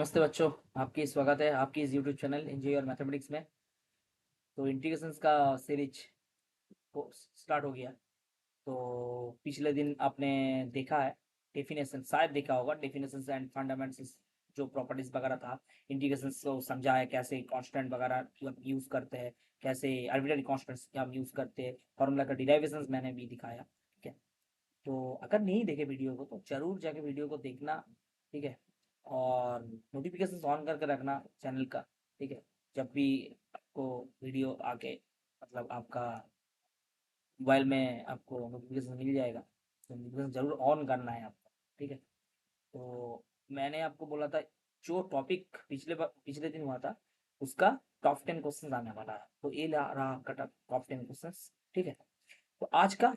नमस्ते बच्चों, आपकी स्वागत है आपकी इस YouTube channel enjoy your mathematics में। तो इंटीग्रेशंस का सीरीज स्टार्ट हो गया। तो पिछले दिन आपने देखा है डेफिनेशन, शायद देखा होगा, डेफिनेशंस एंड फंडामेंटल्स, जो प्रॉपर्टीज वगैरह था। इंटीग्रेशंस को समझा है, कैसे कांस्टेंट वगैरह यूज़ करते हैं, कैसे आर्बिट्ररी कांस्टेंट्स हम यूज़ करते हैं, फार्मूला का डिराइवेशंस मैंने भी दिखाया। ठीक है, तो अगर नहीं देखे वीडियो को तो जरूर जाके वीडियो को देखना। ठीक है, और नोटिफिकेशन ऑन करके रखना चैनल का। ठीक है, जब भी आपको वीडियो आके मतलब आपका मोबाइल में आपको नोटिफिकेशन मिल जाएगा, तो नोटिफिकेशन जरूर ऑन करना है आपको। ठीक है, तो मैंने आपको बोला था जो टॉपिक पिछले दिन हुआ था उसका टॉप 10 क्वेश्चन आने वाला है। तो ये रहा आपका टॉप 10 क्वेश्चन। ठीक है, तो आज का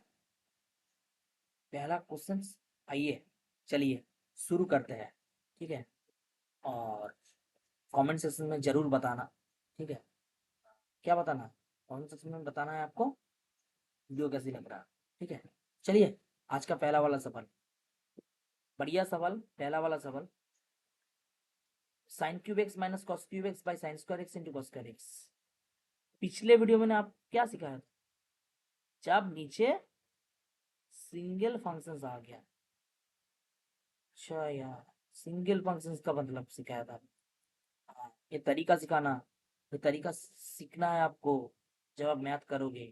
पहला क्वेश्चन, आइए चलिए शुरू करते हैं। ठीक है, और कमेंट सेक्शन में जरूर बताना। ठीक है, क्या बताना, कमेंट सेक्शन में बताना है आपको वीडियो कैसी लग रहा है। ठीक है, चलिए आज का पहला वाला सवाल, बढ़िया सवाल, पहला वाला सवाल। Sign cube x minus cos cube x by sine square x into cos square x. पिछले वीडियो में आप क्या सिखाया था? जब नीचे सिंगल फंक्शन आ गया। अच्छा यार, सिंगल फंक्शन का मतलब सिखाया था। हाँ, ये तरीका सिखाना, ये तरीका सीखना है आपको। जब आप मैथ करोगे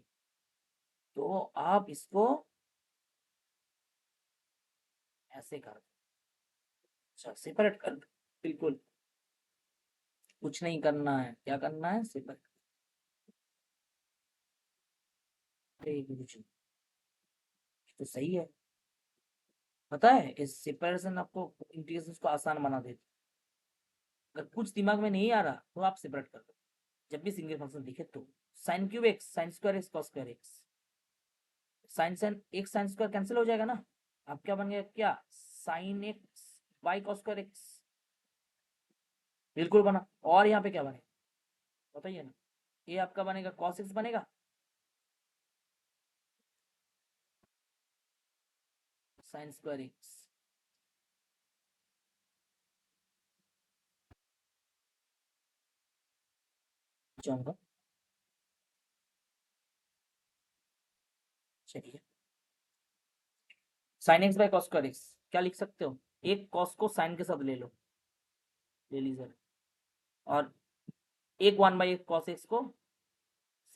तो आप इसको ऐसे कर दो। अच्छा, सेपरेट कर दो, बिल्कुल कुछ नहीं करना है। क्या करना है? सेपरेट। कुछ नहीं, तो सही है। पता है इस सेपरेशन आपको इंटीग्रेशन को आसान बना देती। अगर कुछ दिमाग में नहीं आ रहा तो आप सेपरेट कर दो। जब भी सिंगल फंक्शन दिखे तो sine cube x sine square x cos square x, sine sine एक साइन स्क्वायर कैंसिल हो जाएगा ना। अब क्या बन गया? क्या sine x by cos square x, बिल्कुल बना। और यहाँ पे क्या बनेगा बताइए ना? ये आपका बनेगा कॉस एक्स बनेगा, साइन स्क्वायर एक्स। जाऊंगा, चलिए sine x by cos square x क्या लिख सकते हो? एक कॉस को साइन के साथ ले लो, ले लीजिए। और एक वन बाई एक कॉस एक्स को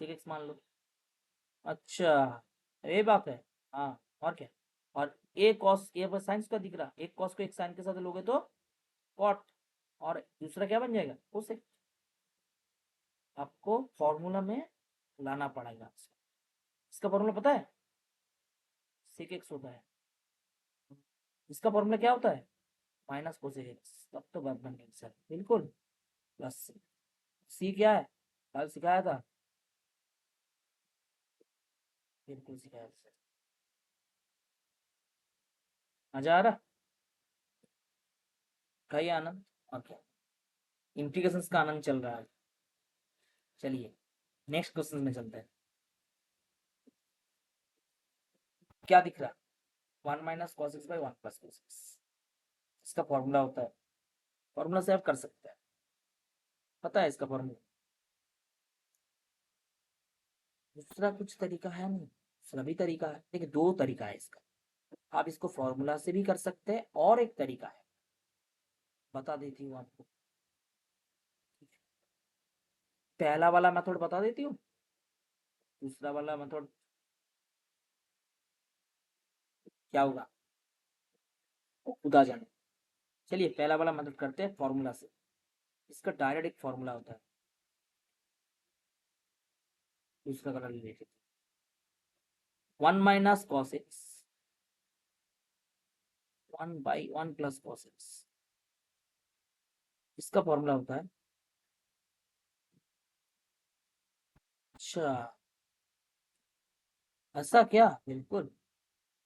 सेक एक्स मान लो। अच्छा, ये बात है। हाँ, और क्या? और एक कॉस, ये पर साइन का दिख रहा, एक कॉस को एक साइन के साथ लोगे तो कॉट, और दूसरा क्या बन जाएगा? कोसेक। आपको फॉर्मूला में लाना पड़ेगा। इसका फॉर्मूला पता है? सेक एक्स होता है। इसका फॉर्मूला क्या होता है? Minus cosec x. तब तो बात बन गई सर, बिल्कुल। प्लस सी क्या है? कल सिखाया था, बिल्कुल सिखाया था सर। मजा आ रहा? कही आनंद। ओके, इंटीग्रेशन का आनंद चल रहा है। चलिए नेक्स्ट क्वेश्चन में चलते हैं। क्या दिख रहा? One minus cos x by one plus cos x, इसका फॉर्मूला होता है। फॉर्मूला से आप कर सकते हैं, पता है इसका फॉर्मूला? दूसरा कुछ तरीका है नहीं, सभी तरीका है। देखिए दो तरीका है इसका। आप इसको फॉर्मूला से भी कर सकते हैं, और एक तरीका है, बता देती हूँ आपको। पहला वाला मेथड बता देती हूँ, दूसरा वाला मेथड क्या होगा वो खुद आ जाने। चलिए पहला वाला मेथड करते हैं फॉर्मूला से। इसका डायरेक्ट एक फॉर्मूला होता है। दूसरा कलर ले लेते, one minus cos x one by one plus cos x, इसका फॉर्मूला होता है। अच्छा, ऐसा क्या? बिल्कुल।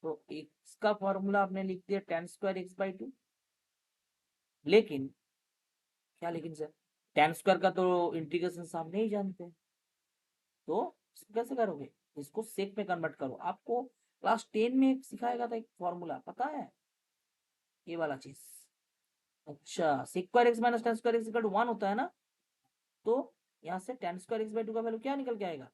तो इसका फॉर्मूला आपने लिख दिया ten square x by two. लेकिन क्या लेकिन सर? टेन स्क्वायर का तो इंटीग्रेशन आप नहीं जानते, तो इसको कैसे करोगे? इसको सेक में कन्वर्ट करो। आपको क्लास 10 में सिखाएगा था एक फॉर्मूला, पता है ये वाला चीज। अच्छा, square x minus tan square x equal to 1 होता है ना, तो यहाँ से टेन स्क्वायर एक्स बाई 2 का वैल्यू क्या निकल के आएगा?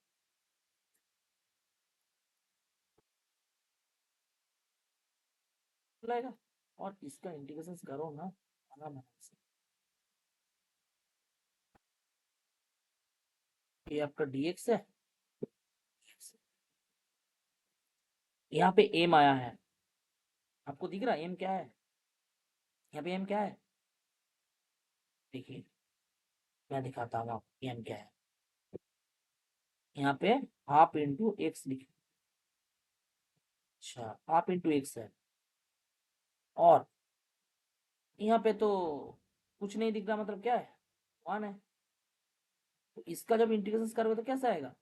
आएगा। और इसका इंटीग्रेशन करो ना, आराम से। ये आपका dx है, यहाँ पे m आया है, आपको दिख रहा है m क्या है? यहाँ पे m क्या है? देखिए, मैं दिखाता हूँ आपको m क्या है। यहाँ पे हाफ इंटू एक्स लिख, अच्छा हाफ इंटू एक्स है, और यहाँ पे तो कुछ नहीं दिख रहा, मतलब क्या है? 1 है। तो इसका जब इंटीग्रेशन करोगे तो कैसा आएगा?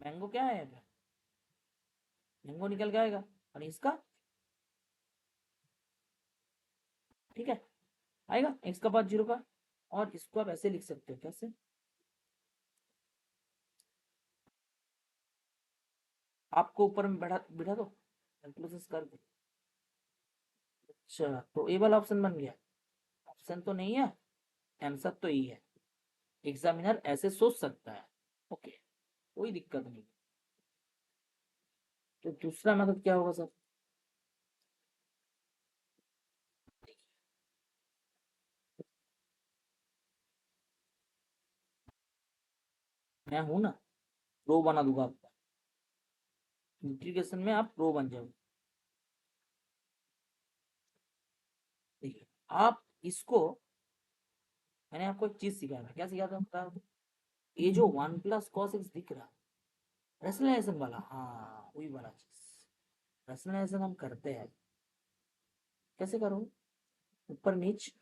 मैंगो क्या है यहाँ पे? मैंगो निकल के आएगा। और इसका, ठीक है, आएगा एक्स का पावर 0 का। और इसको आप ऐसे लिख सकते हो, कैसे? आपको ऊपर में बैठा बिठा दो, कैलकुलेशन करके। अच्छा, तो ए वाला ऑप्शन बन गया। ऑप्शन तो नहीं है, आंसर तो यही है। एग्जामिनर ऐसे सोच सकता है। ओके, कोई दिक्कत नहीं। तो दूसरा मेथड क्या होगा सर? मैं हूं ना, प्रो बना दूंगा आपका। इंटीग्रेशन में आप प्रो बन जाओ। देखिए, आप इसको, मैंने आपको एक चीज सिखाया था, क्या सिखाया था बता दो? ये जो 1 + cos x दिख रहा, रैशनलाइजेशन वाला, हाँ वही वाला चीज। रैशनलाइजेशन हम करते हैं, कैसे करो? ऊपर नीच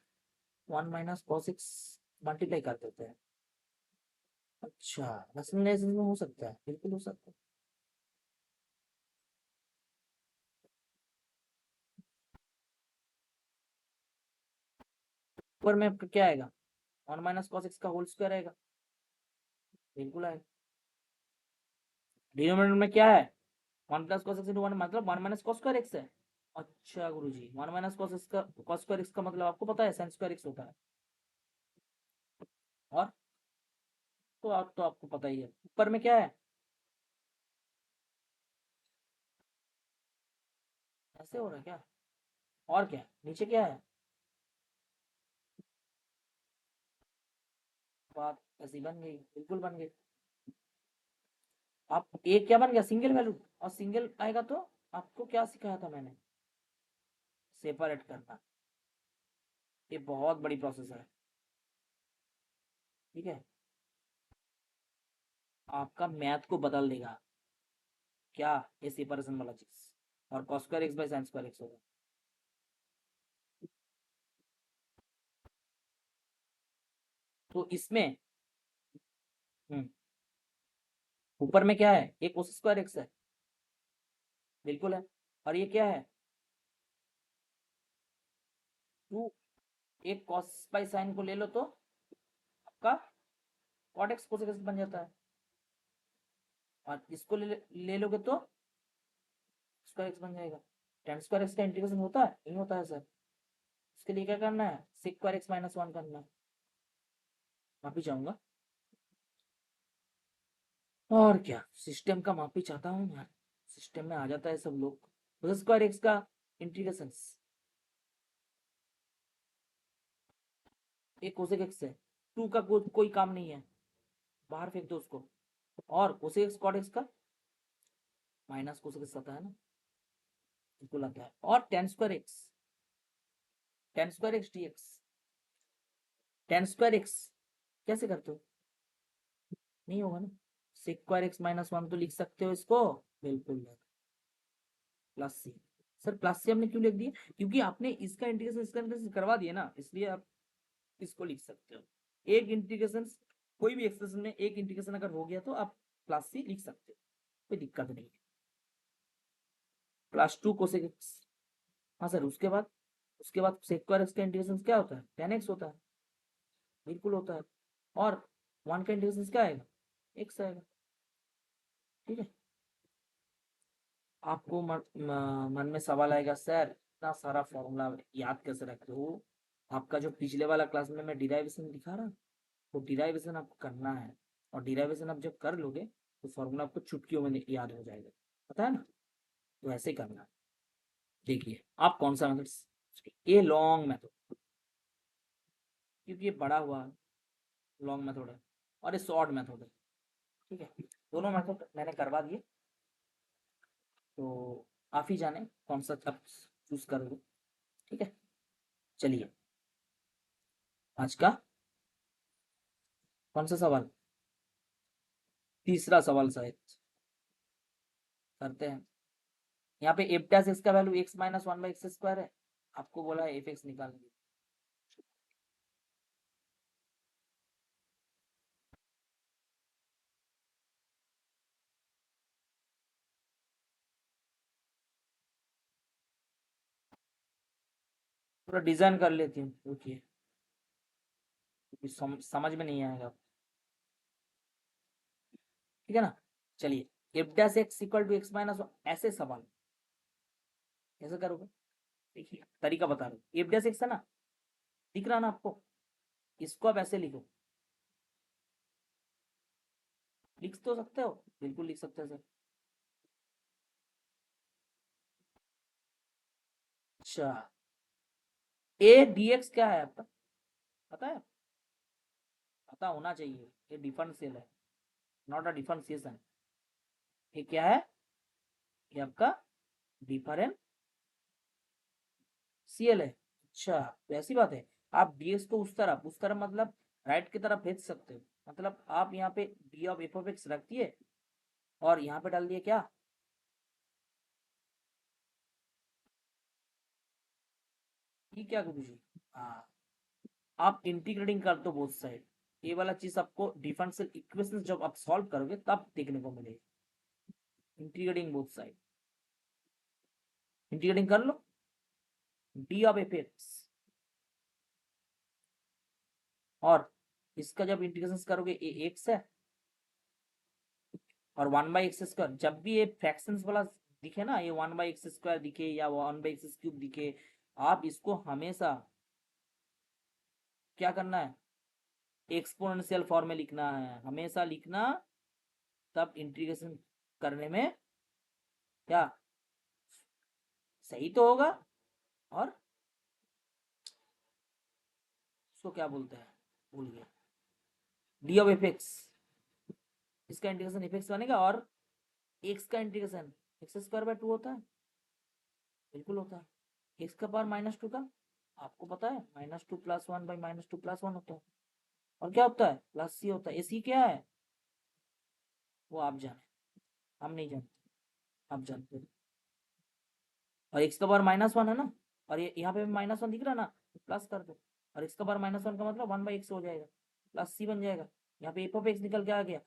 1 - cos x मल्टीप्लाई कर देते हैं। अच्छा, रैशनलाइजेशन में हो सकता है, बिल्कुल हो सकता है। ऊपर में आपका क्या आएगा? 1 - cos x का होल स्क्वायर आएगा, बिल्कुल आएगा। डिनोमिनेटर में क्या है? 1 + cos x × 1 मतलब 1 - cos2 x है। अच्छा गुरुजी, 1 - cos x का cos2 x का मतलब आपको पता है sin2 x होता है। और तो आप तो आपको पता ही है। ऊपर में क्या है? ऐसे हो रहा है क्या? और क्या नीचे क्या है? बात ऐसी बन गई, बिल्कुल बन गई। आप एक क्या बन गया? Single value. और सिंगल आएगा तो आपको क्या सिखाया था मैंने? सेपरेट करना। ये बहुत बड़ी प्रोसेस है, ठीक है। आपका मैथ को बदल देगा, क्या? ये सेपरेशन वाला चीज। और cos2 x/sin2 x होगा। तो इसमें हम्म, ऊपर में क्या है? एक cos2 x है, बिल्कुल है। और ये क्या है? 2। एक cos/sin को ले लो तो आपका cot x cos x बन जाता है। और इसको ले लोगे तो स्क्वायर एक्स बन जाएगा। tan2 x का इंटीग्रेशन होता है, नहीं होता है सर? इसके लिए क्या करना है? sec2 x - 1 करना है। माफी चाहूंगा। और क्या, सिस्टम का माफी चाहता हूँ यार, सिस्टम में आ जाता है सब लोग। cos2 x का इंटीग्रेशन, एक cosec x है, 2 का कोई काम नहीं है, बाहर फेंक दो उसको। और cosec x cot x का -cosec x आता है ना, बिल्कुल आता है। और tan2 x dx, tan2 x कैसे करते हो? नहीं होगा ना। sec2 x - 1 तो लिख सकते हो इसको, बिल्कुल। प्लस सी। सर प्लस सी हमने क्यों लिख दिया? क्योंकि आपने इसका इंटीग्रेशन इसका इंटीग्रेशन करवा दिया ना, इसलिए आप इसको लिख सकते हो। एक इंटीग्रेशन, कोई भी एक्सप्रेशन में एक इंटीग्रेशन अगर हो गया तो आप प्लस सी लिख सकते हो, कोई दिक्कत नहीं है। +2 कोसेक एक्स। हाँ सर, उसके बाद सेक्वायर एक्स का इंटीग्रेशन क्या होता है? tan x होता है, बिल्कुल होता है। और 1 का इंटीग्रेशन क्या आएगा? x आएगा, ठीक है। आपको मन में सवाल आएगा, सर इतना सारा फॉर्मूला याद कैसे रखते हो? आपका जो पिछले वाला क्लास में मैं डिराइवेशन दिखा रहा, वो डिराइवेशन आपको करना है। और डिराइवेशन आप जब कर लोगे तो फॉर्मूला आपको चुटकियों में याद हो जाएगा, पता है ना? तो ऐसे ही करना है। देखिए आप कौन सा मेथड, ये लॉन्ग मेथड, क्योंकि ये बड़ा हुआ लॉन्ग मेथड है और ये शॉर्ट मेथड है। ठीक है, दोनों मेथड मैंने करवा दिए, तो आप ही जाने कौन सा आप चूज करोगे। ठीक है, चलिए आज का कौन सा सवाल, तीसरा सवाल शायद करते हैं। यहाँ पे एफ डैश एक्स का value x minus one by x square है, आपको बोला है एफ एक्स निकालने। थोड़ा डिजाइन कर लेती हूँ, रुकिए, समझ में नहीं आएगा। ठीक है ना, चलिए f dash x equal to x minus one, ऐसे सवाल कैसे करोगे? देखिए तरीका बता रहा हूँ। एफ डैश एक्स है ना, दिख रहा ना आपको? इसको आप ऐसे लिखो, लिख तो सकते हो, बिल्कुल लिख सकते हो सर। अच्छा, ए डी एक्स क्या है आपका, पता है? पता होना चाहिए, ये डिफरेंशियल है, नॉट अ डिफरेंशिएशन। ये क्या है? ये आपका डिफरेंशियल है। अच्छा, तो ऐसी बात है। आप डीएक्स को उस तरफ मतलब राइट की तरफ भेज सकते हो। मतलब आप यहाँ पे D of F of x रख दिए और यहाँ पे डाल दिए क्या, ये क्या कुछ। हाँ, आप इंटीग्रेटिंग कर दो बोथ साइड, ये वाला चीज आपको डिफरेंशियल इक्वेशन जब आप सॉल्व करोगे तब देखने को मिलेगा। इंटीग्रेटिंग बोथ साइड, इंटीग्रेटिंग कर लो, डी ऑफ एफ एक्स, और इसका जब इंटीग्रेशन करोगे ए एक्स है और वन बाई एक्स स्क्वायर, जब भी ये फ्रैक्शंस वाला दिखे ना, ये वन बाई एक्स स्क्वायर दिखे या वन बाई एक्स क्यूब दिखे, आप इसको हमेशा क्या करना है, एक्सपोनेंशियल फॉर्म में लिखना है, हमेशा लिखना, तब इंटीग्रेशन करने में क्या सही तो होगा। और उसको क्या बोलते हैं, भूल गया, डी ऑफ एफ एक्स, इसका इंटीग्रेशन एफ एक्स बनेगा, और एक्स का integration x square by two होता है, बिल्कुल होता है। एक्स का पावर माइनस टू का, आपको पता है minus two plus one by minus two plus one होता है। और क्या होता है, प्लस सी होता है। सी क्या है वो आप जाने, हम नहीं जानते, आप जानते हो। और एक्स का पावर माइनस वन है ना, और ये यहाँ पे माइनस वन दिख रहा है ना, प्लस कर दो, और एक्स का पावर माइनस वन का मतलब वन बाई एक्स हो जाएगा, प्लस सी बन जाएगा। यहाँ पे एफ ऑफ एक्स निकल के आ गया।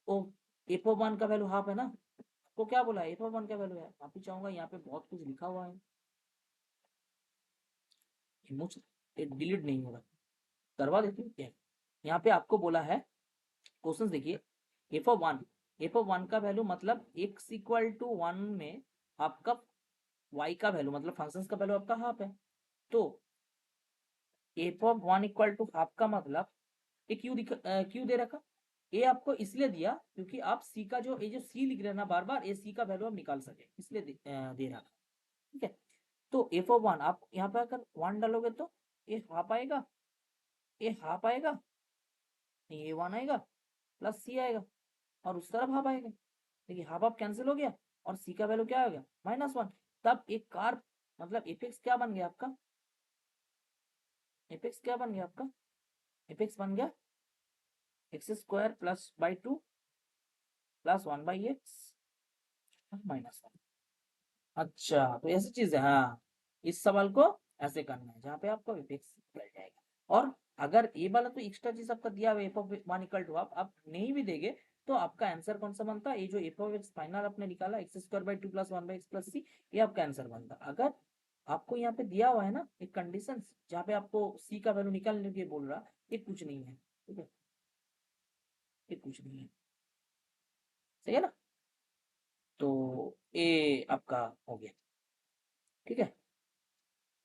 ओ, एफ ऑफ वन का वैल्यू हाफ है ना, आपको क्या बोला है, एफ ऑफ वन का वैल्यू है। आप ही चाहूंगा, यहाँ पे बहुत कुछ लिखा हुआ है, मुझ डिलीट नहीं होगा, करवा देती हूँ क्या। यहाँ पे आपको बोला है, क्वेश्चन देखिए, F of one, F of one का वैल्यू मतलब एक्स इक्वल टू वन में आपका वाई का वैल्यू मतलब फंक्शन का वैल्यू आपका हाफ है। तो f of one equal to half का मतलब ये क्यों दे रखा, ये आपको इसलिए दिया क्योंकि आप सी का जो ये जो सी लिख रहे हैं ना बार बार, ये सी का वैल्यू आप निकाल सके, इसलिए दे रखा। ठीक है, तो एफ ऑफ वन आप यहाँ पे अगर वन डालोगे तो ये हाफ आएगा, ये हाफ आएगा, ये वन आएगा, प्लस सी आएगा, और उस तरफ हाफ आएगा। देखिए हाफ हाफ कैंसिल हो गया, और सी का वैल्यू क्या हो गया, माइनस वन। तब एक कार मतलब एफ क्या बन गया आपका, एफ क्या बन गया आपका, एफ बन गया x square plus by two plus one by x minus one. अच्छा, तो ऐसी चीज है, हाँ, इस सवाल को ऐसे करना है जहाँ पे आपको एफ निकल जाएगा। और अगर ये वाला तो एक्स्ट्रा चीज आपका दिया हुआ f of one equal to, आप नहीं भी देंगे तो आपका आंसर कौन सा बनता है, ये जो एफ ऑफ एक्स फाइनल आपने निकाला x square by two plus one by x plus c, ये आपका आंसर बनता। अगर आपको यहाँ पे दिया हुआ है ना एक कंडीशन जहाँ पे आपको सी का वैल्यू निकालने के बोल रहा, ये कुछ नहीं है, ठीक है, ये कुछ नहीं है, सही है ना? तो ये आपका हो गया। ठीक है,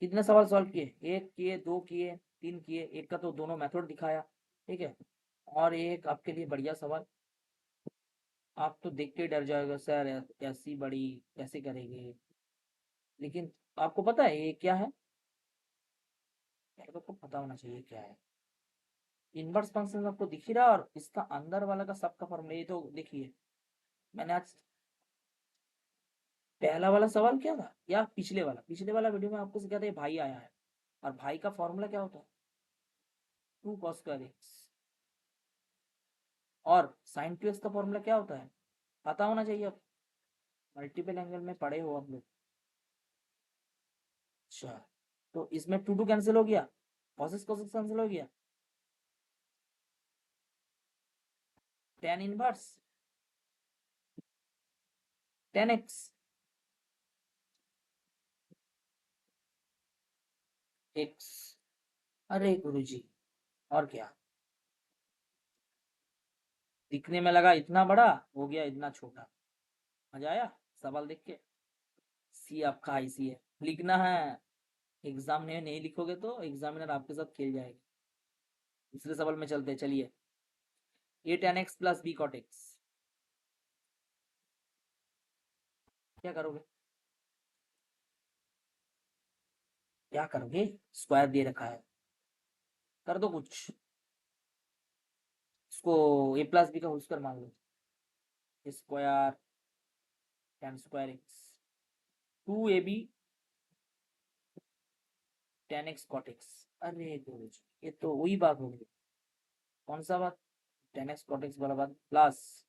कितने सवाल सॉल्व किए? एक किए, दो किए, तीन किए, एक का तो दोनों मेथड दिखाया। ठीक है, और एक आपके लिए बढ़िया सवाल, आप तो देख के डर जाएगा सर, ऐसी बड़ी कैसे करेंगे, लेकिन आपको पता है ये क्या है? आपको पता होना चाहिए क्या है। इनवर्स फंक्शन आपको दिख ही रहा है, और इसका अंदर वाला का सबका फॉर्मूला ये तो देखिए। मैंने आज पहला वाला सवाल क्या था, या पिछले वाला वीडियो में आपको सिखाया था, ये भाई आया है, और भाई का फॉर्मूला क्या होता है? 2 cos²x। और sin 2x का फॉर्मूला क्या होता है? पता होना चाहिए अब, मल्टीपल एंगल में पढ़े हो आप लोग। अच्छा, तो इसमें 2 कैंसिल हो गया, कॉसेस कॉसेस कैंसिल हो गया, tan इनवर्स 10x x। अरे गुरुजी, और क्या, दिखने में लगा इतना बड़ा, हो गया इतना छोटा। मजा आया सवाल देख के? सी आपका आईसी है, लिखना है। एग्जाम में नहीं लिखोगे तो एग्जामिनर आपके साथ खेल जाएगा। दूसरे सवाल में चलते हैं, चलिए। A tan x plus b cot x, क्या करोगे? क्या करोगे? स्क्वायर दे रखा है, कर दो कुछ। इसको ए प्लस बी का होल स्क्वायर मान लो, square tan square x, 2ab tan x cot x। अरे गुरुजी, ये तो वही बात हो गई। कौन सा बात? tan x cot x वाला बात, plus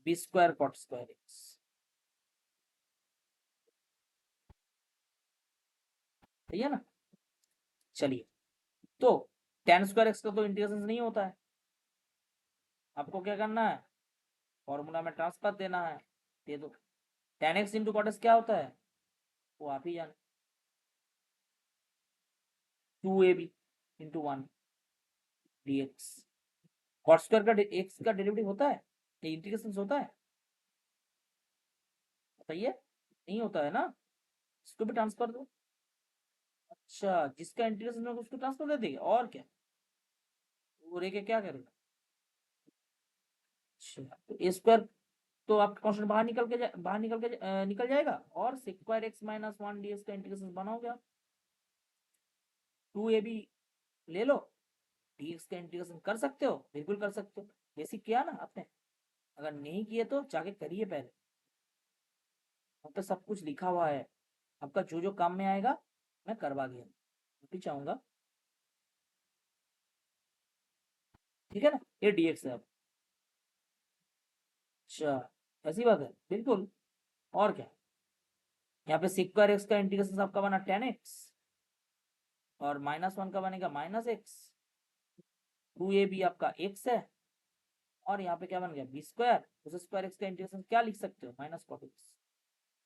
b square cot square x. सही है ना? चलिए, तो tan स्क्वायर एक्स का तो इंटीग्रेशन नहीं होता है, आपको क्या करना है? फॉर्मूला में ट्रांसफर देना है, दे दो। tan x into cot x क्या होता है, वो आप ही जाने। 2ab into 1 dx। cot square का x का डेरिवेटिव होता है, ये इंटीग्रेशन होता है? बताइए, नहीं होता है ना, इसको भी ट्रांसफर दो। अच्छा, जिसका इंटीग्रेशन होगा उसको ट्रांसफर दे देगा, और क्या, वो रह के क्या करेगा? अच्छा, तो ए स्क्वायर तो आपका कॉन्स्टेंट बाहर निकल जाएगा, और सिक्वायर एक्स माइनस 1 dx का इंटीग्रेशन बनाओगे आप। 2ab ले लो, dx का इंटीग्रेशन कर सकते हो, बिल्कुल कर सकते हो। बेसिक किया ना आपने? अगर नहीं किए तो जाके करिए पहले, वहाँ पे सब कुछ लिखा हुआ है, आपका जो जो काम में आएगा मैं करवा दिया, भी चाहूंगा। ठीक है ना, ये dx है अब। अच्छा, ऐसी बात है, बिल्कुल। और क्या, यहाँ पे सिक्वायर एक्स का इंटीग्रेशन आपका बना tan x, और -1 का बनेगा -x। 2ab आपका x है, और यहाँ पे क्या बन गया बी स्क्वायर, उस स्क्वायर एक्स का इंटीग्रेशन क्या लिख सकते हो, माइनस कॉट एक्स,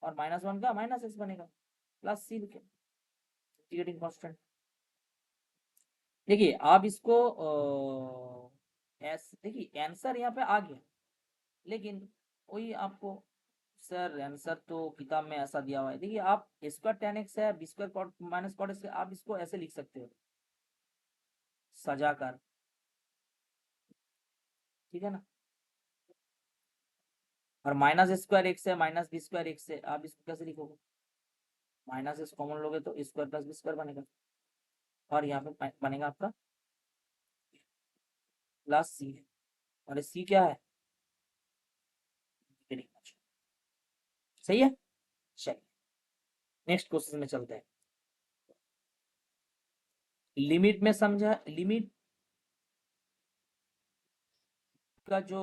और -1 का -x बनेगा, प्लस सी लिखे, इंटीग्रेटिंग कांस्टेंट। देखिए आप इसको देखिए आंसर यहाँ पे आ गया, लेकिन वही आपको, सर आंसर तो किताब में ऐसा दिया हुआ है। देखिए आप स्क्वायर tan x है, b square cot minus cot x, आप इसको ऐसे लिख सकते हो सजाकर। ठीक है ना, और -² x है, -b² x है, आप इसको कैसे लिखोगे? -s कॉमन लोगे तो स्क्वायर प्लस बी स्क्वायर बनेगा, और यहाँ पे बनेगा आपका प्लस सी है, और सी क्या है? सही है। चलिए, नेक्स्ट क्वेश्चन में चलते हैं। लिमिट में समझा, लिमिट का जो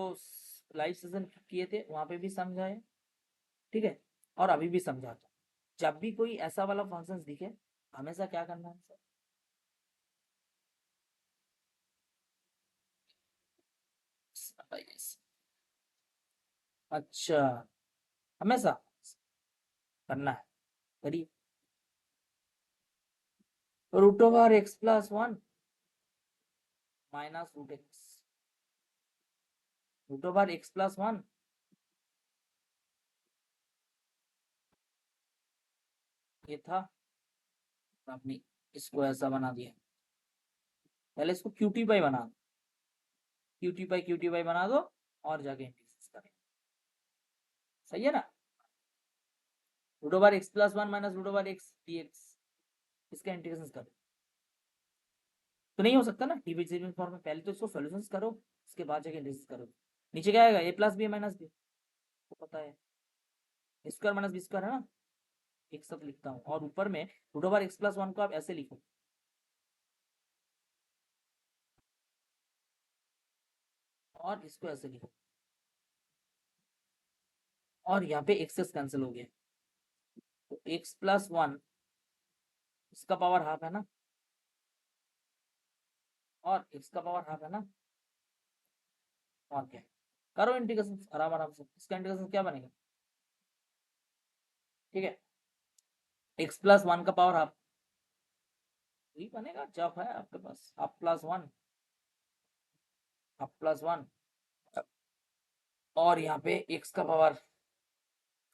लाइव सेशन किए थे वहां पे भी समझाए, ठीक है, और अभी भी समझाता हूँ। जब भी कोई ऐसा वाला फंक्शन दिखे, हमेशा क्या करना है सर? अच्छा, हमेशा करना है, करिए। √x+1 minus root x, √x+1 ये था, आपने इसको ऐसा बना दिया। पहले इसको क्यूटी पाई बना दो, क्यूटी पाई बना दो और जाके इंटीग्रेशन करें। सही है ना। Root over x plus one minus root over x dx, इसका इंटीग्रेशन करो। तो नहीं हो सकता ना डिविजिबल फॉर्म में, पहले तो इसको सॉल्यूशंस करो, इसके बाद जाके इंटीग्रेशन करो। नीचे क्या आएगा, ए प्लस बी माइनस बी, तो पता है स्क्वायर माइनस बी स्क्वायर है ना, एक साथ लिखता हूँ। और ऊपर में root over x plus one को आप ऐसे लिखो, और इसको ऐसे लिखो, और यहाँ पे एक्सेस कैंसिल हो गया, तो एक्स प्लस वन इसका पावर हाफ है ना, और एक्स का पावर हाफ है ना, और क्या करो इंटीग्रेशन आराम आराम से। इसका इंटीग्रेशन क्या बनेगा, ठीक है, एक्स प्लस वन का पावर हाफ वही बनेगा जब है आपके पास half plus one, half plus one, और यहाँ पे एक्स का पावर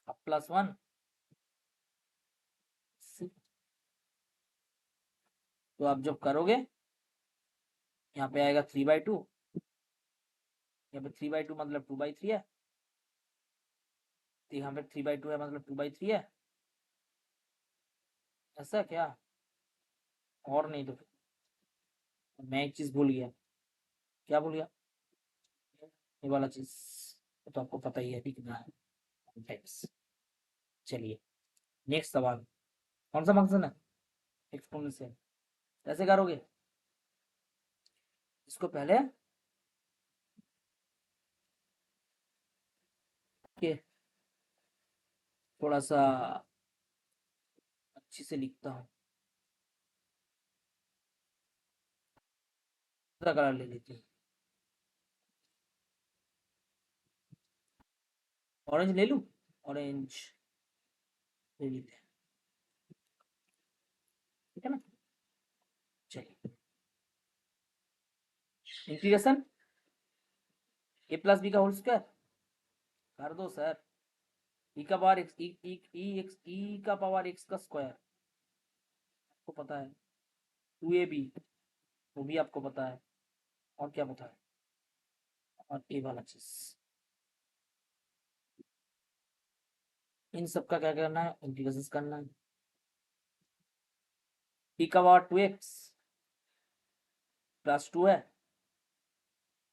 हाफ प्लस वन। तो आप जब करोगे यहाँ पे आएगा 3/2, यहाँ पे 3/2 मतलब 2/3 है, तो यहाँ पे 3/2 है मतलब 2/3 है, ऐसा क्या, और नहीं तो फिर मैं एक चीज भूल गया, क्या भूल गया, ये वाला चीज तो आपको पता ही है लिखना है टाइप्स। चलिए नेक्स्ट सवाल, कौन सा फंक्शन है, एक्सपोनेंशियल। कैसे करोगे, इसको पहले के थोड़ा सा अच्छी से लिखता हूँ, कलर ले लेती हूँ, ऑरेंज ले लूँ, ऑरेंज ले लेते हैं, ठीक है ना। चलिए इंटीग्रेशन ए प्लस बी का होल स्क्वायर कर दो सर, ई का पावर एक्स, ई का पावर एक्स का स्क्वायर आपको पता है, 2ab वो भी आपको पता है, और क्या पता है, और ए वाला चीज, इन सब का क्या करना है, इंटीग्रेशन करना है। ई का पावर 2x प्लस 2 है,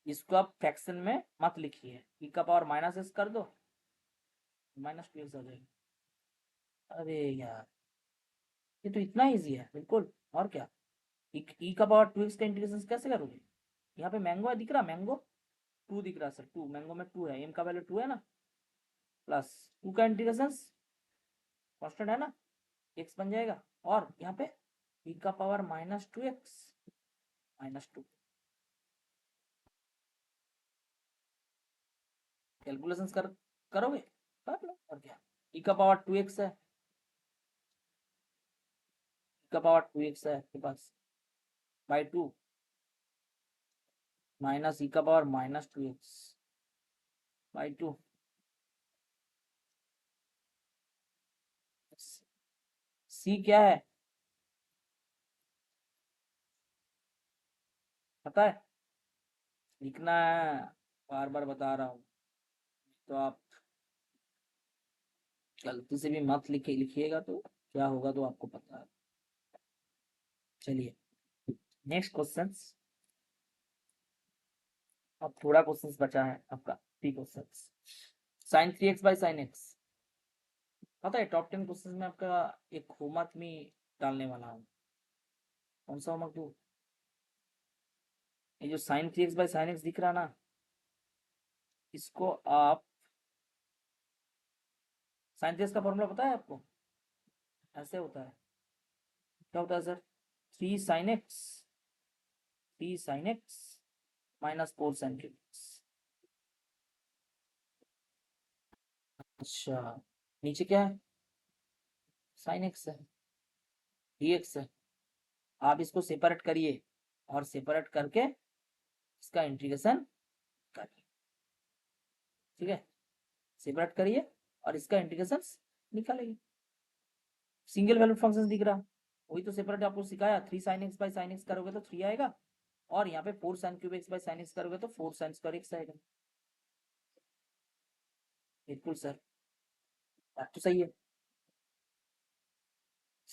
इसको आप फ्रैक्शन में मत लिखिए, ई का पावर माइनस एस कर दो, -2x आ जाएगा। अरे यार ये तो इतना इजी है बिल्कुल, और क्या, ई का पावर 2x का इंटीग्रेशन कैसे करोगे, यहाँ पे मैंगो है दिख रहा, मैंगो 2 दिख रहा सर, 2 मैंगो में 2 है, एम का वैल्यू 2 है ना, प्लस 2 का इंटीग्रेशन कांस्टेंट है ना, x बन जाएगा, और यहाँ पे e का पावर -2x -2, कैलकुलेशन करोगे कर लो, और क्या, e का पावर 2x है, e का पावर 2x है आपके पास बाई 2 माइनस e का पावर -2x बाई 2, c क्या है पता है, लिखना है, बार बार बता रहा हूँ, तो आप गलती से भी मत लिखिएगा तो क्या होगा तो आपको पता है। चलिए नेक्स्ट क्वेश्चन, अब थोड़ा क्वेश्चन बचा है आपका, 3 question, sin 3x by sin x, पता है टॉप 10 क्वेश्चन में आपका एक होमवर्क में डालने वाला हूँ, कौन सा होमवर्क दू, ये जो sin 3x by sin x दिख रहा ना, इसको आप, sin 3x का फॉर्मूला पता है आपको, ऐसे होता है, क्या होता है sir, 3 sin x -4 sin x, अच्छा नीचे क्या है, sin x है, dx है, आप इसको सेपरेट करिए, और सेपरेट करके इसका इंटीग्रेशन करिए, ठीक है, सेपरेट करिए और इसका इंटीग्रेशन निकालिए, सिंगल वैल्यूड फंक्शन दिख रहा, वही तो सेपरेट आपको सिखाया। 3 sin x by sin x करोगे तो 3 आएगा, और यहाँ पे 4 sin cube x by sin x करोगे तो 4 sin स्क्वायर x आएगा। बिल्कुल सर, बात तो सही है।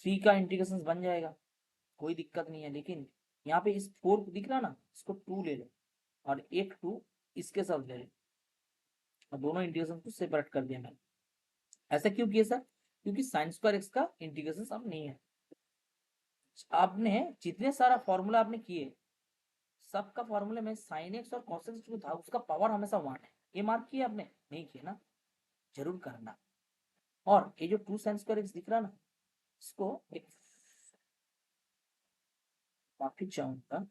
3 का इंटीग्रेशन बन जाएगा, कोई दिक्कत नहीं है। लेकिन यहाँ पे इस 4 दिख रहा ना, इसको 2 ले लो, और एक 2 इसके साथ ले लो, और दोनों इंटीग्रेशन को सेपरेट कर दिया मैंने। ऐसा क्यों किया सर? क्योंकि साइन स्क्वायर एक्स का इंटीग्रेशन अब नहीं है। आपने जितने सारा फॉर्मूला आपने किए, सबका फॉर्मूले में साइन एक्स और कॉस एक्स जो था उसका पावर हमेशा 1 है। ये मार्क किया आपने? नहीं किया ना, जरूर करना। और ये जो 2 साइन स्क्वायर एक्स दिख रहा ना, इसको एक माफी चाहूंगा,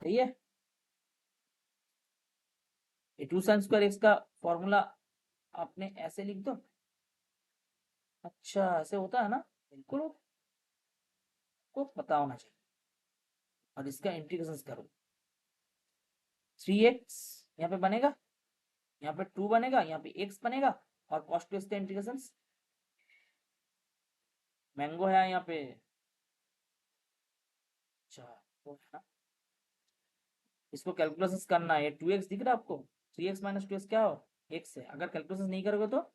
सही है। ये 2 साइन स्क्वायर एक्स का फॉर्मूला आपने ऐसे लिख दो। अच्छा, ऐसे होता है ना, बिल्कुल को पता होना चाहिए। और इसका इंटीग्रेशन करो, 3x यहाँ पे बनेगा, यहाँ पे 2 बनेगा, यहाँ पे x बनेगा, और cos 2x का इंटीग्रेशन मैंगो है यहाँ पे। अच्छा, तो है ना, इसको कैलकुलेशन करना है। 2x दिख रहा है आपको, 3x माइनस 2x क्या हो? x है। अगर कैलकुलेशन नहीं करोगे तो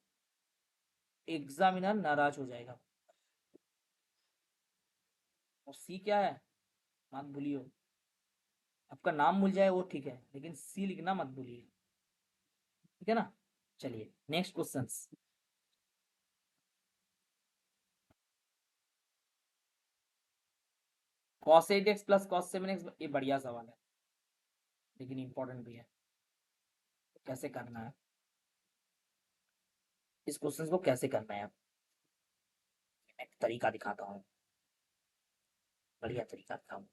एग्जामिनर नाराज हो जाएगा। और c क्या है मत भूलियो, आपका नाम भूल जाए वो ठीक है, लेकिन c लिखना मत भूलिए, ठीक है ना। चलिए next question. cos 8x plus cos 7x, ये बढ़िया सवाल है, लेकिन इंपॉर्टेंट भी है। कैसे करना है इस क्वेश्चन को, कैसे करना है? मैं एक तरीका दिखाता हूँ, बढ़िया तरीका दिखाऊंगा।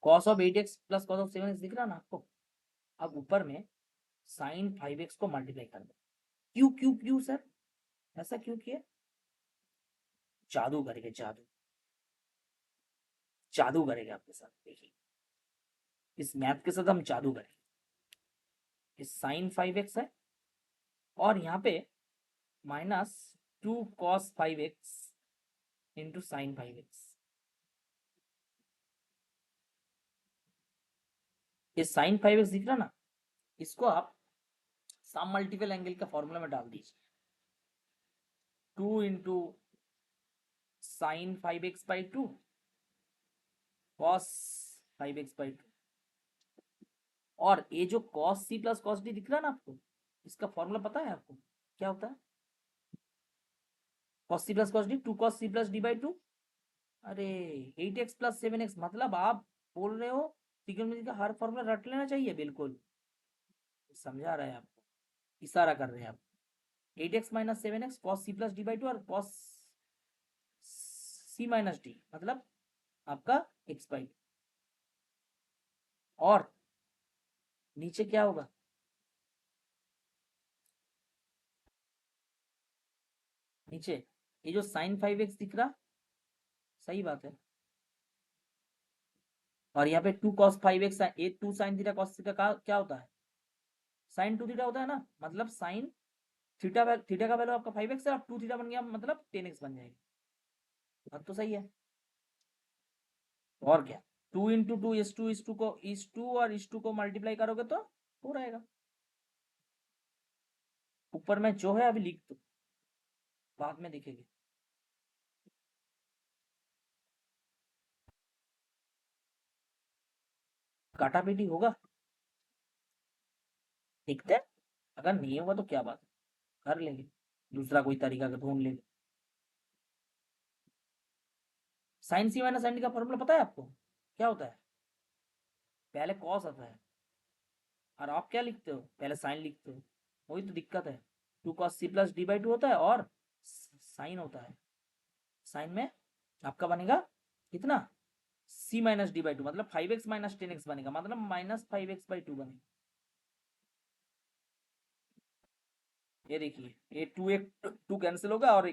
cos of 8x plus cos of 7x दिख रहा ना आपको? अब ऊपर में sin 5x को मल्टीप्लाई कर दो। क्यों क्यों क्यों सर, ऐसा क्यों किया? जादू करेंगे, जादू, जादू करेंगे आपके साथ, देखिए इस मैथ के साथ हम जादू करेंगे। इस sin 5x है, और यहाँ पे minus 2 cos 5x into sine 5x। ये sin 5x दिख रहा ना, इसको आप सम मल्टीपल एंगल का फॉर्मूला में डाल दीजिए। 2 into sine 5x by 2 cos 5x by 2, और ये जो cos c plus cos d दिख रहा है ना आपको, इसका फॉर्मूला पता है आपको क्या होता है? cos c plus cos d, 2 cos c plus d by 2। अरे 8x प्लस 7x, मतलब आप बोल रहे हो त्रिकोणमिति का हर फॉर्मूला रट लेना चाहिए? बिल्कुल, समझा रहा है आपको, इशारा कर रहे हैं आप। 8x minus 7x cos c plus d by 2 और cos c माइनस d मतलब आपका x बाई 2। और नीचे क्या होगा? नीचे ये जो साइन 5x दिख रहा, सही बात है, और यहाँ पे 2 cos 5x, ये 2 sin थीटा cos थीटा का क्या होता है? sin 2 थीटा होता है ना, मतलब sin थीटा का वैल्यू आपका 5x है, और 2 थीटा बन गया मतलब 10x बन जाएगा। बात तो सही है। और क्या, 2 इंटू 2 इस टू और इस टू को मल्टीप्लाई करोगे तो 4 आएगा। ऊपर में जो है अभी लिख दो, बाद में दिखेगी। काटा पीटी होगा, देखते हैं। अगर नहीं होगा तो क्या बात है, कर लेंगे, दूसरा कोई तरीका ढूंढ लेंगे। साइन सी माइनस साइन डी का फॉर्मूला पता है आपको क्या होता है? पहले कॉस आता है, और आप क्या लिखते हो? पहले साइन लिखते हो। वही तो दिक्कत है। 2 cos c plus D by 2 होता है, और साइन होता है। साइन में आपका बनेगा कितना? c माइनस डी बाई 2 मतलब 5x माइनस 10x बनेगा, मतलब माइनस 5x बाई 2 बनेगा। ये देखिए, ये 2 एक 2 कैंसिल होगा, और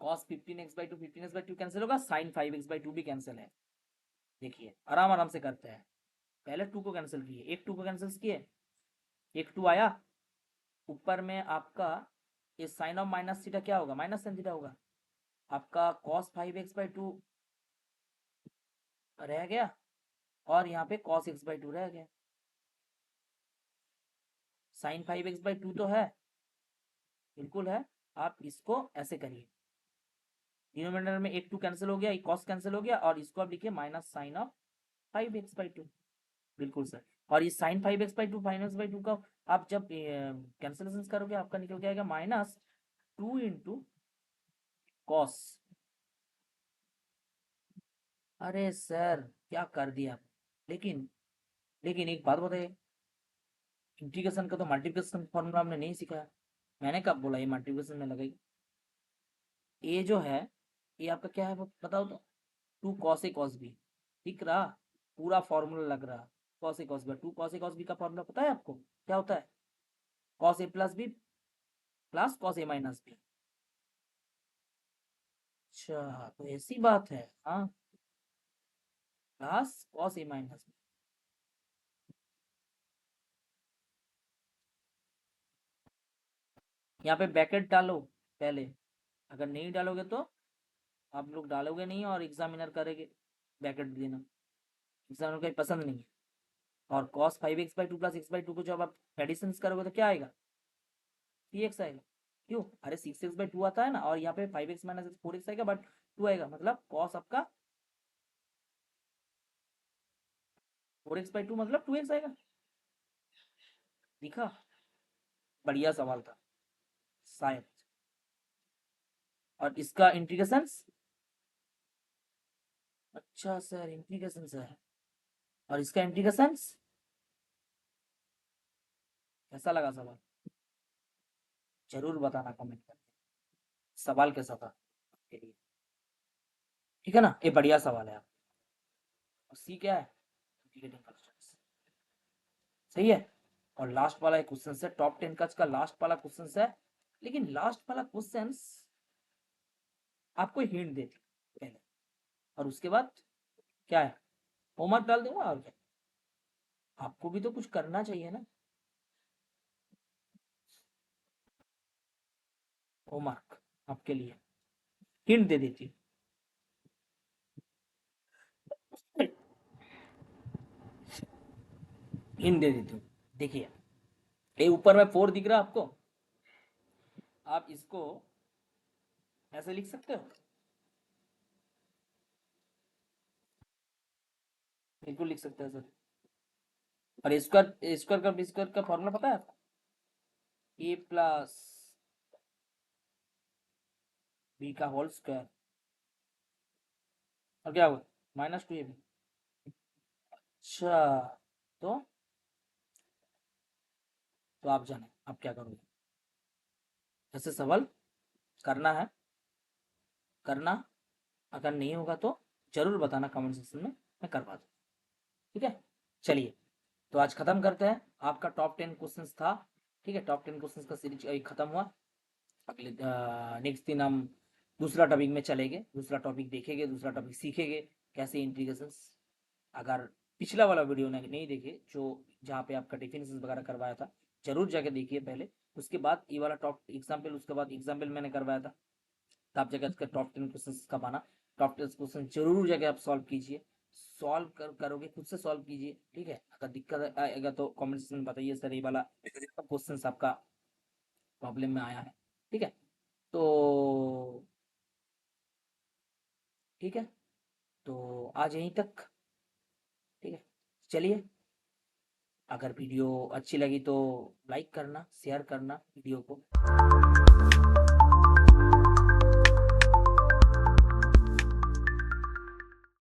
cos 15x by 2 15x by 2 cancel होगा, साइन 5x बाई 2 भी कैंसिल है। देखिए आराम आराम से करते हैं। पहले 2 को कैंसिल किए, एक 2 को कैंसिल किए, एक 2 आया, ऊपर में आपका ये साइन ऑफ माइनस थीटा क्या होगा, माइनस साइन थीटा होगा, आपका cos 5x/2 रह गया और यहाँ पे cos x/2 रह गया। साइन 5x/2 तो है, बिल्कुल है। आप इसको ऐसे करिए, डिनोमिनेटर में एक 2 कैंसिल हो गया, एक cos कैंसिल हो गया, और इसको आप लिखिए माइनस साइन ऑफ 5x/2। बिल्कुल सर। और ये साइन 5x/2 5x/2 का आप जब कैंसिलेशन करोगे आपका निकल के आएगा माइनस 2 इंटू कॉस। अरे सर क्या कर दिया आप। लेकिन लेकिन एक बात बताइए, इंटीग्रेशन का तो मल्टीप्लिकेशन फॉर्मूला हमने नहीं सीखा। मैंने कब बोला ये मल्टीप्लिकेशन में लगेगी। ये जो है ये आपका क्या है बताओ तो, 2 cos a cos b, ठीक रहा, पूरा फॉर्मूला लग रहा। cos a cos b, 2 cos a cos b का फॉर्मूला पता है आपको क्या होता है, cos a plus b plus cos a minus b। अच्छा तो ऐसी बात है, हाँ, plus cos a minus b। यहाँ पे ब्रैकेट डालो पहले, अगर नहीं डालोगे तो आप लोग डालोगे नहीं और एग्जामिनर करेंगे ब्रैकेट देना, एग्जामिनर को पसंद नहीं है। और cos 5x/2 प्लस x/2 को जब आप एडिशन करोगे तो क्या आएगा, 3x आएगा। क्यों, अरे 6x/2 आता है ना, और यहाँ पे 5x माइनस 4x आएगा, बट 2 आएगा, मतलब cos आपका 4x/2 मतलब 2x आएगा। दिखा, बढ़िया सवाल था शायद। और इसका इंटीग्रेशन, अच्छा सर इंटीग्रेशन है, और इसका इंटीग्रेशन कैसा लगा सवाल, जरूर बताना कमेंट करके, सवाल कैसा था आपके लिए, ठीक है ना। ये बढ़िया सवाल है। और सी क्या है, इंटीग्रेटिंग कॉन्स्टेंट्स, सही है। और लास्ट वाला एक क्वेश्चन है, टॉप 10 का लास्ट वाला क्वेश्चन है, लेकिन लास्ट वाला क्वेश्चन आपको हिंट देती पहले, और उसके बाद क्या है, होमवर्क डाल दूंगा, और क्या, आपको भी तो कुछ करना चाहिए ना, होमवर्क आपके लिए हिंट दे देती हूँ। हिंट दे देती हूँ, देखिए ये ऊपर में 4 दिख रहा है आपको, आप इसको ऐसे लिख सकते हो, बिल्कुल लिख सकते हैं सर। और स्क्वायर स्क्वायर का फॉर्मूला पता है आपको, ए प्लस बी का होल स्क्वायर, और क्या हुआ -2ab। अच्छा तो आप जाने आप क्या करोगे, ऐसे सवाल करना है, करना, अगर नहीं होगा तो जरूर बताना कमेंट सेक्शन में, मैं करवा दूँ, ठीक है। चलिए तो आज खत्म करते हैं, आपका टॉप 10 क्वेश्चंस था, ठीक है, टॉप 10 क्वेश्चंस का सीरीज खत्म हुआ। अगले नेक्स्ट दिन हम दूसरा टॉपिक में चलेंगे, दूसरा टॉपिक देखेंगे, दूसरा टॉपिक सीखेंगे, कैसे इंटीग्रेशंस। अगर पिछला वाला वीडियो नहीं देखे, जो जहाँ पे आपका डेफिनेशन वगैरह करवाया था, जरूर जाके देखिए पहले, उसके बाद ये वाला टॉप एग्जाम्पल, उसके बाद एग्जाम्पल मैंने करवाया था, तो आप जगह उसका टॉप 10 क्वेश्चन का बना, टॉप 10 क्वेश्चन जरूर जगह आप सॉल्व कीजिए, सॉल्व करोगे खुद से सॉल्व कीजिए, ठीक है। अगर दिक्कत आएगा तो कमेंट सेक्शन में बताइए सर ये वाला क्वेश्चन आपका प्रॉब्लम में आया है, ठीक है। तो ठीक है, तो आज यहीं तक, ठीक है। चलिए, अगर वीडियो अच्छी लगी तो लाइक करना, शेयर करना वीडियो को।